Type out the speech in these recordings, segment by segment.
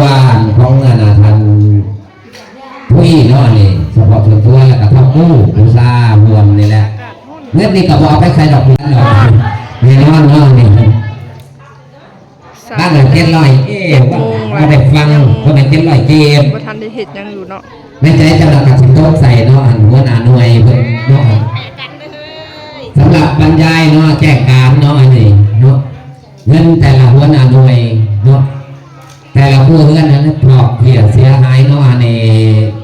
ว่าของงานทันผู้เนาะนี่เฉพาะส่วนตัวแล้วก็ทั้งมู่อุตสาหรวมนี่แหละเงื่อนนี่ก็บอกไปใส่ดอกนั้นหน่อยนี่นอนนี่บ้านเราเจ็ดร้อยว่าได้ฟังว่าเป็นเจ็ดร้อยเกมว่าทันได้เห็ดยังอยู่เนาะไม่ใช่สำหรับการสิโต๊ะใส่เนาะหัวหน้าหน่วยเพิ่นเนาะสำหรับบรรยายเนาะแจ้งการเนาะอันนี้เนาะเงินแต่ละหัวหน้าหน่วยเนาะแต่ละผู้เงินนั้นปลอกเหี้ยเสียหายเนาะอันนี้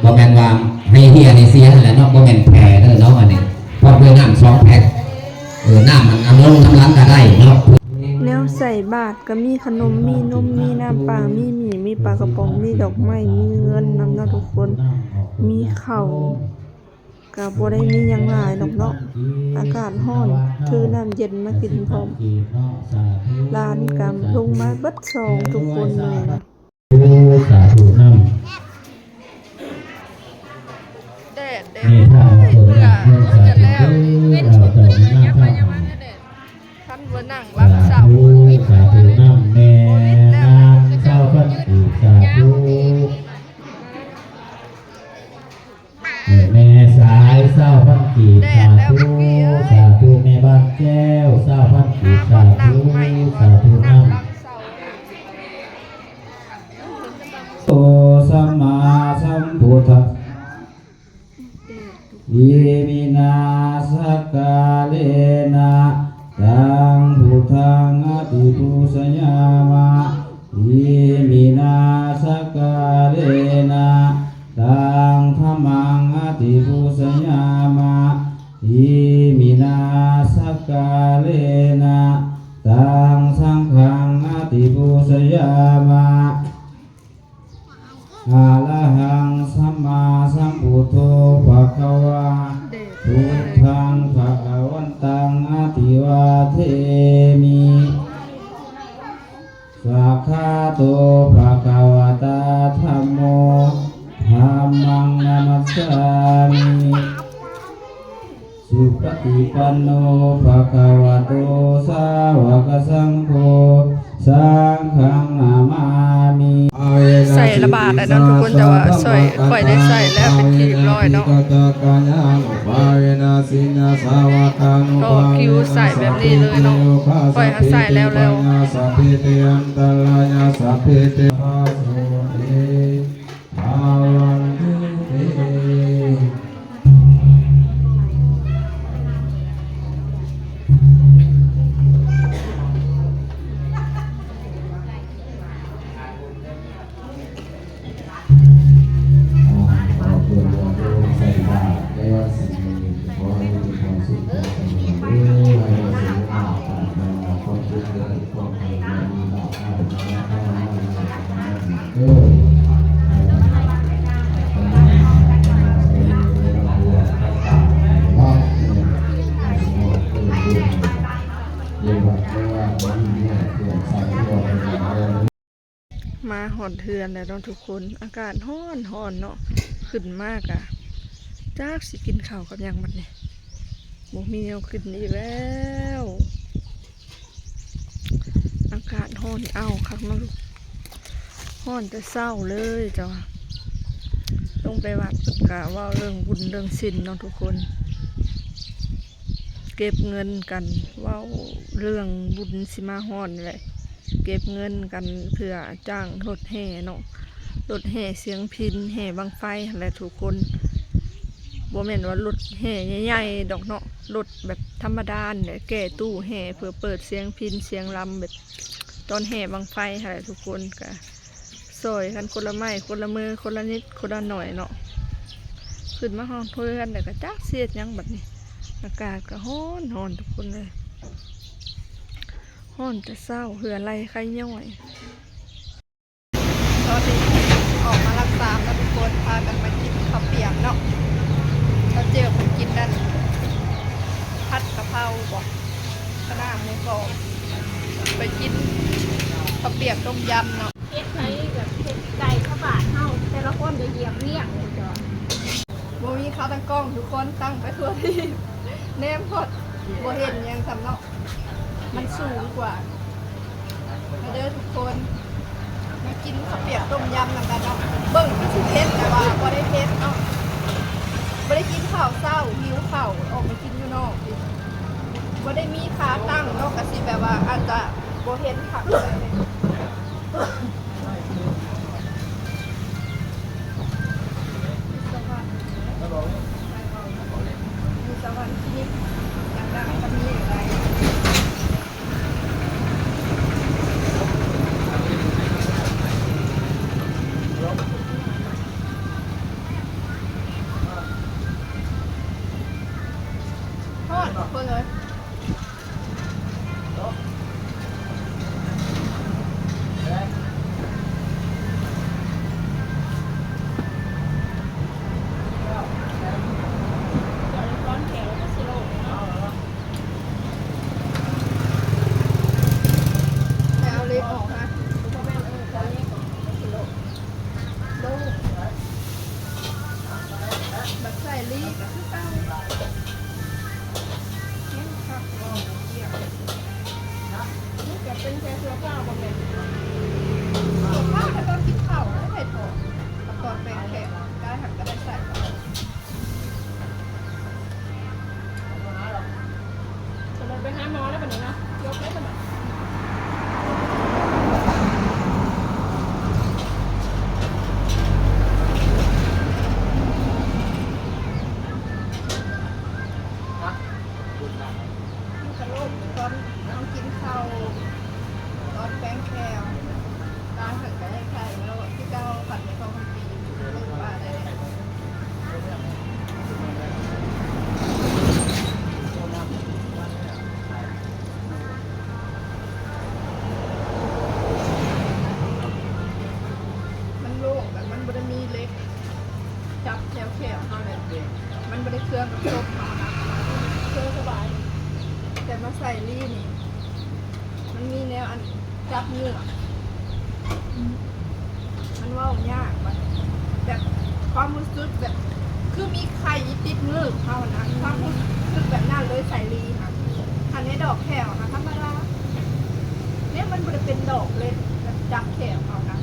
บ่แม่นว่าให้เหี้ยนี่เสียแหละเนาะบ่แม่นแผลเด้อเนาะอันนี้พอด้วยน้ำ2แพ็คน้ำมันอารมณ์น้ำล้างก็ได้เนาะแนวใส่บาตรก็มีขนมมีนมมีน้ำปลามีหมี่มีปลากระป๋องมีดอกไม้มีเงินนำเนาะทุกคนมีข้าวก็บ่ได้มีหยังหลายดอกเนาะอากาศร้อนถือน้ำเย็นมากินพร้อมร้านกำลงมาเบิดซองทุกคนเลยสาธุน้ำแดดนี่ถ้าเพื่อจะแล้วเราจะนั่งท่านว่านั่งรับเสาสาธุน้ำแม่นางเจ้าพันปีสาธุแม่สายเศร้าพันปีสาธุสาธุแม่บ้านแก้วเศร้าพันปีสาธุสาธุน้ำโอสัมมาสัมพุทธัสสะอิมินาสกาเลนะตังพุทธังอติปุสยามะอิมินาสกาเลนะตังธัมมังอติปุสยามะอิมินาสกาเลนะตังสังฆังอติปุสยามะอะระหังสัมมาสัมพุทโธภะคะวะพุทธังภะคะวันตังอะติวาเทมิสัคคาโตภะคะวะตาธัมโมธัมมังนามัสสามิสุปฏิปันโนภะคะวะโตสาวกสังโฆสังฆังนามามิใส่ระบาดแล้วทุกคนจะว่าใส่ค่อยได้ใส่แล้วเป็นทีมร้อยเนาะก็คิวใส่แบบนี้เลยเนาะค่อยใส่แล้วมาหอดเทือนแล้วทุกคนอากาศร้อนเนาะขึ้นมากอ่ะจ้าสิกินข้าวกับยังบัดเนี่ยหมูมีเอาขึ้นอีกแล้วอากาศร้อนเอาคักเนาะร้อนจะเศร้าเลยจ้ะต้องไปวัดประกาศว่าเรื่องบุญเรื่องศีลเนาะทุกคนเก็บเงินกันว่าเรื่องบุญสิมาฮ้อนเลยเก็บเงินกันเพื่อจ้างรถแห่เนาะรถแห่เสียงพิณแห่บังไฟอะไรทุกคนบ่แม่นว่ารถแห่ใหญ่ๆดอกเนาะรถแบบธรรมดาเนี่ยแก่ตู้แห่เพื่อเปิดเสียงพิณเสียงลำแบบตอนแห่บังไฟอะไรทุกคนก็ซอยกันคนละไม้คนละมือคนละนิดคนละหน่อยเนาะขึ้นมาห้องเพื่อนแต่ก็จักเสียดยังแบบนี้อากาศก็ร้อนทุกคนเลยห้อนจะเศร้าเหือไรใครย่อยตอนนี้ออกมารักษาแล้วทุกคนพากันมากินข้าวเปียกเนาะข้าวเจียวผมกินนั่นผัดกะเพราบอกกระด้างหมูกรอบไปกินข้าวเปียกต้มยำเนาะเฮ็ดไว้แบบเฮ็ดไก่ข้าวบาดเฮาแต่ละคนจะเหยียบเลี้ยงเลยจ้ะบ่มีข้าวตั้งกล้องทุกคนตั้งไปทั่วที่แนมพอดบ่เห็นยังสำเนาะมันสูงกว่ามาเด้อทุกคน มากินข้าวเปียกต้มยำนำกันเนาะเบิ่งก็สิเผ็ดแต่ว่าบ่ได้เผ็ดเนาะบ่ได้กินข้าวเช้าหิวข้าวออกมากินอยู่นอกดิบ่ได้มีขาตั้งเนาะก็สิแบบว่าอาจจะบ่เห็นผักเลยมีสวรรค์ที่นี่อย่างนั้นก็มีอะไรทอดเพิ่นเลยแต่เอาเล็กออกนะบัดใส่ลีก็คือเก่าผักออกเกี่ยวนี่จะเป็นแค่เสื้อผ้าบ่แม่นข้าวถ้าตอนกินข้าวแล้วใส่ถั่วกับตอนแปลงแขกได้หักก็ได้ใส่สมมติไปหาหมอแล้วแบบนี้นะยกได้สมัยตอนน้องกินข้าวตอนแป้งแคลร้านผัดไก่ไข่แล้วที่เก้าผัดในกองปีว่าได้มันโล่งแต่มันไม่ได้มีเล็กจับแคลเท่านั้นมันไม่ได้เครื่องกับต้มเครื่องสบายแต่มาใส่ลี่นี่มันมีแนวอันจับเนื้อมันว่ายากแบบความรู้สึกแบบคือมีไข่ติดมือเขานะความรู้สึกแบบนั้นเลยใส่ลีค่ะอันนี้ดอกแขวค่ะธรรมดาเนี่ยมันจะเป็นดอกเล็กแบบจับแขวเขานะ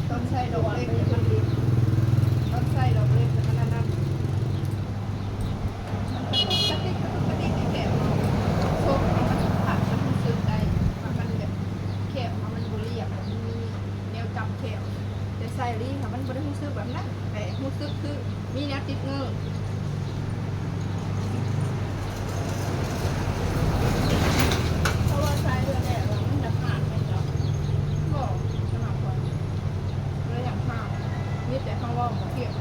ต้นใส่ดอกเล็กมันดีต้นใส่ดอกเล็กแต่มันนั่นกระติกแขวโซ่มันผัดมันซึมได้มันแบบแขวมันบุรีมันมีแนวจับแขวแต่ใส่ลีค่ะมันไม่ได้รู้สึกแบบนั้นแต่รู้สึกคือมีแนวติดเงือกเพราะว่าใช้เรือแดดมันจะผ่านไปแล้วก็สมัครก่อนเลยอย่างข้าวมีแต่ข้าวว่าเกี่ยว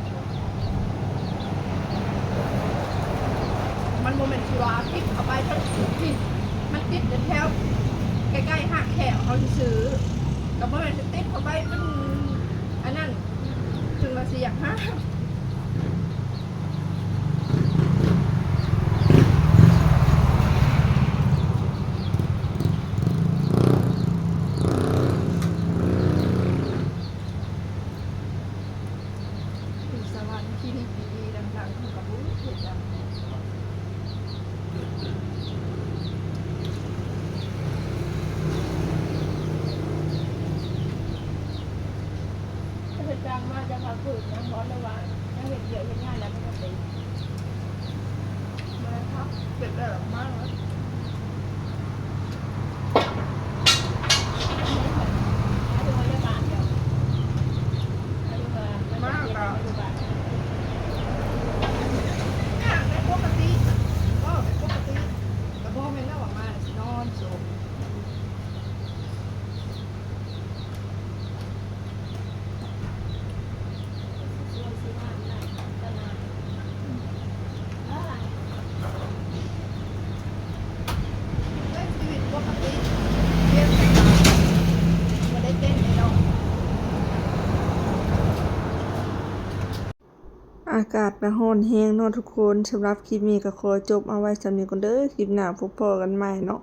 มันโมเมนต์ที่ว่าพลิกเข้าไปทั้งที่มันติดแถวใกล้ๆหักแขวเขาซื้อกับโมเมนต์ติดเข้าไปมันอันนั้นถึงมาเสียฮะสวรรค์ที่ดีๆดังๆของกระบุ้งเห็ดดังเหตุการณ์มาจะพาฝืนนะร้อนเลยว่าถ้าเห็นเยอะเห็นง่ายแล้วมันก็ตีมาครับเก็บได้หรอมากเลยมากอ่ะในปกติก็ในปกติกระบอกไม่เล่าออกมานอนโซมชีวิตปกติเรียนไม่ได้เต้นในดอกอากาศนะร้อนแห้งเนาะทุกคนสำหรับคลิปนี้ก็ขอจบเอาไว้สำนี้ก่อนเด้อคลิปหน้าพบกันใหม่เนาะ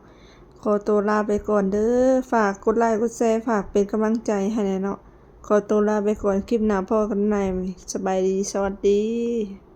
ขอตัวลาไปก่อนเด้อฝากกดไลค์กดแชร์ฝากเป็นกำลังใจให้แน่เนาะขอตัวลาไปก่อนคลิปหน้าพบกันใหม่สบายดีสวัสดี